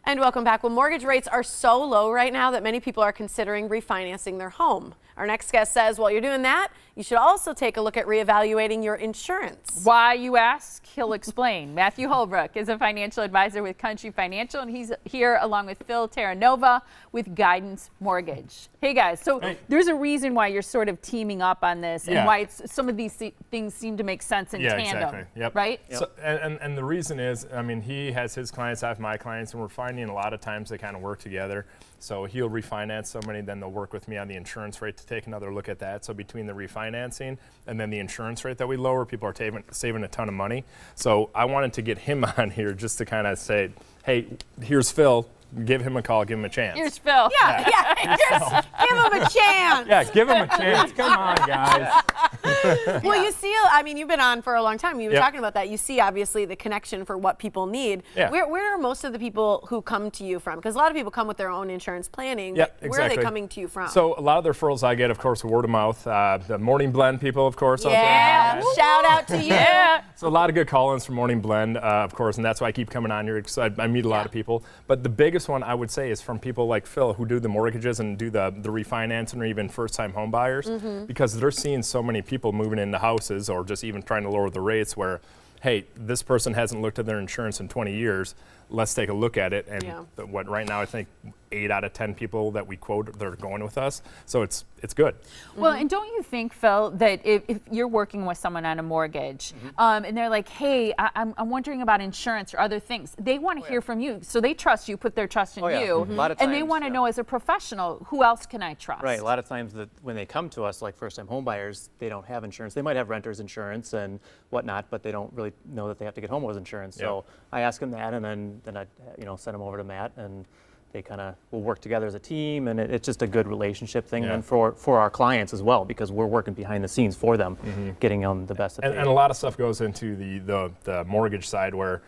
And welcome back. Well, mortgage rates are so low right now that many people are considering refinancing their home. Our next guest says while you're doing that, you should also take a look at reevaluating your insurance. Why, you ask? He'll explain. Matthew Holbrook is a financial advisor with Country Financial, and he's here along with Phil Terranova with Guidance Mortgage. Hey guys, so there's a reason why you're sort of teaming up on this and why some of these things seem to make sense in tandem, exactly. right? Yep. So, and the reason is, I mean, he has his clients, I have my clients, and we're finding a lot of times they kind of work together. So he'll refinance somebody, then they'll work with me on the insurance rate to take another look at that. So between the refinancing and then the insurance rate that we lower, people are saving a ton of money. So I wanted to get him on here just to kind of say, hey, here's Phil. Give him a call, give him a chance. Here's Phil. Yeah. Give him a chance. Yeah, give him a chance. Come on, guys. Well, you see, I mean, you've been on for a long time. You've been talking about that. You see, obviously, the connection for what people need. Yeah. Where are most of the people who come to you from? Because a lot of people come with their own insurance planning. Yeah, but where are they coming to you from? So a lot of the referrals I get, of course, word of mouth. The Morning Blend people, of course. Yeah, shout out to you. So a lot of good call-ins from Morning Blend, of course, and that's why I keep coming on here because I meet a lot of people. But the biggest one I would say is from people like Phil who do the mortgages and do the refinancing or even first-time home buyers because they're seeing so many people moving into houses or just even trying to lower the rates where, hey, this person hasn't looked at their insurance in 20 years. Let's take a look at it. And what right now I think 8 out of 10 people that we quote, they're going with us. So it's good. Well, and don't you think, Phil, that if you're working with someone on a mortgage and they're like, hey, I'm wondering about insurance or other things, they want to hear from you. So they trust you, put their trust in you. A lot of and times, they want to know as a professional, who else can I trust? Right. A lot of times that when they come to us, like first-time home buyers, they don't have insurance. They might have renter's insurance and whatnot, but they don't really know that they have to get homeowners insurance. So I ask them that, and then I send them over to Matt, and they kind of will work together as a team, and it's just a good relationship thing. And for our clients as well, because we're working behind the scenes for them, getting them the best. And a lot of stuff goes into the mortgage side where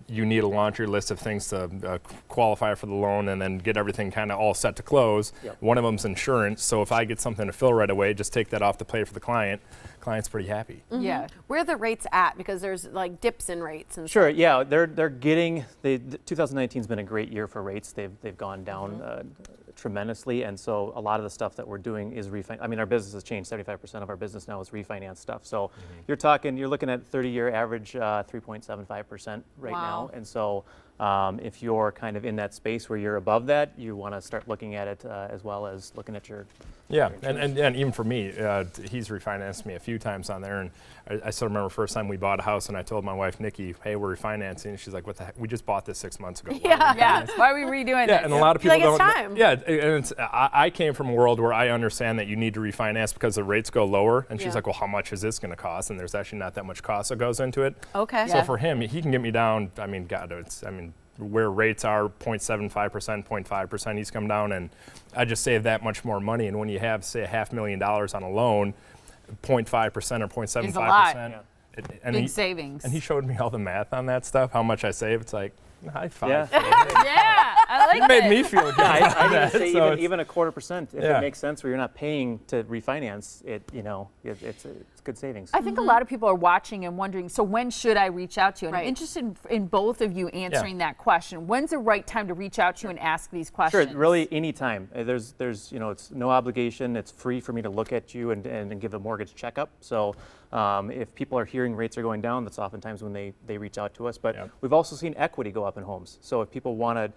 you need a laundry list of things to qualify for the loan and then get everything kind of all set to close. One of them's insurance. So if I get something to fill right away, just take that off the plate for the client. Client's pretty happy. Yeah. Where are the rates at? Because there's like dips in rates and Sure. Yeah, they're getting. 2019's been a great year for rates. They've gone down tremendously, and so a lot of the stuff that we're doing is refinance. I mean, our business has changed. 75% of our business now is refinance stuff. So you're looking at 30-year average 3.75% right now, and so if you're kind of in that space where you're above that, you want to start looking at it as well as looking at your and even for me, he's refinanced me a few times on there, and I still remember the first time we bought a house, and I told my wife Nikki, "Hey, we're refinancing." And she's like, "What the heck? We just bought this 6 months ago." Why are we redoing this? And a lot of people it's don't. time. And I came from a world where I understand that you need to refinance because the rates go lower, and she's like, "Well, how much is this going to cost?" And there's actually not that much cost that goes into it. Okay. So for him, he can get me down. I mean, God, where rates are 0.75%, 0.5%, he's come down, and I just save that much more money. And when you have, say, $500,000 on a loan, 0.5% or 0.75%. Big savings. And he showed me all the math on that stuff, how much I save. It's like, high five. I like it. made me feel good. I would say even a 0.25%, if it makes sense where you're not paying to refinance, it's good savings. I think a lot of people are watching and wondering, so when should I reach out to you? And I'm interested in both of you answering that question. When's the right time to reach out to you and ask these questions? Sure, really any time. There's it's no obligation. It's free for me to look at you and give a mortgage checkup. So if people are hearing rates are going down, that's oftentimes when they reach out to us. But we've also seen equity go up in homes. So if people want to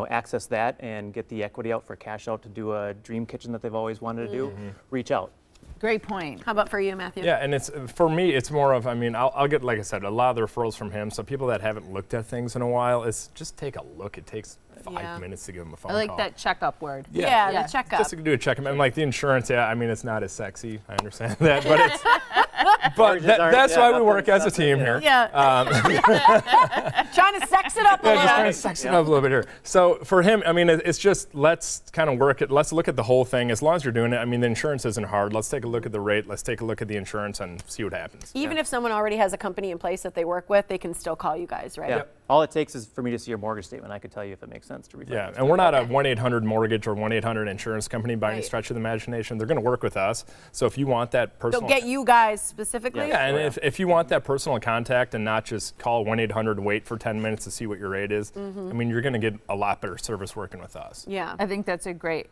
access that and get the equity out for cash out to do a dream kitchen that they've always wanted to do, reach out. Great point. How about for you, Matthew? Yeah, and for me, it's more of, I'll get, like I said, a lot of the referrals from him. So people that haven't looked at things in a while, it's just take a look. It takes 5 minutes to give them a phone call. I like that checkup word. Yeah, the checkup. Just to do a checkup. And like the insurance, it's not as sexy. I understand that, but it's. But that's why we work as a team here. Trying to sex it up a little. Just trying to sex it up a little bit here. So for him, it's just let's kind of work it. Let's look at the whole thing. As long as you're doing it, the insurance isn't hard. Let's take a look at the rate. Let's take a look at the insurance and see what happens. Even if someone already has a company in place that they work with, they can still call you guys, right? Yeah. All it takes is for me to see your mortgage statement. I could tell you if it makes sense. makes sense to refinance. Yeah, and we're not a 1-800-mortgage or 1-800-insurance company by any Right. stretch of the imagination. They're going to work with us. So if you want that personal... They'll get you guys specifically? Yeah, and if you want that personal contact and not just call 1-800 and wait for 10 minutes to see what your rate is, I mean, you're going to get a lot better service working with us. Yeah. I think that's a great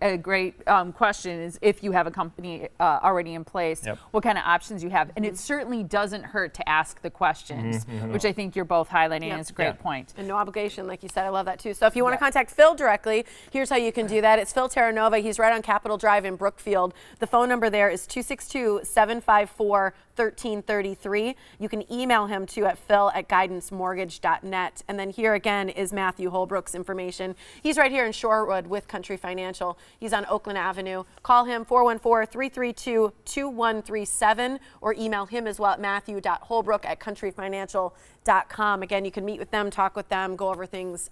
question is if you have a company already in place, Yep. what kind of options you have. And it certainly doesn't hurt to ask the questions, which I think you're both highlighting Yep. as a great Yeah. point. And no obligation, like you said. I love that too. So if you want to contact Phil directly, here's how you can do that. It's Phil Terranova. He's right on Capitol Drive in Brookfield. The phone number there is 262-754-1333. You can email him too at phil@guidancemortgage.net. And then here again is Matthew Holbrook's information. He's right here in Shorewood with Country Financial. He's on Oakland Avenue. Call him 414-332-2137 or email him as well at matthew.holbrook@countryfinancial.com. Again, you can meet with them, talk with them, go over things.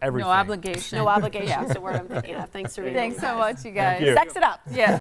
Everything. No obligation. No obligation is the word I'm thinking of. Thanks for reading. Thanks so much, you guys. you. Sex it up. Yeah.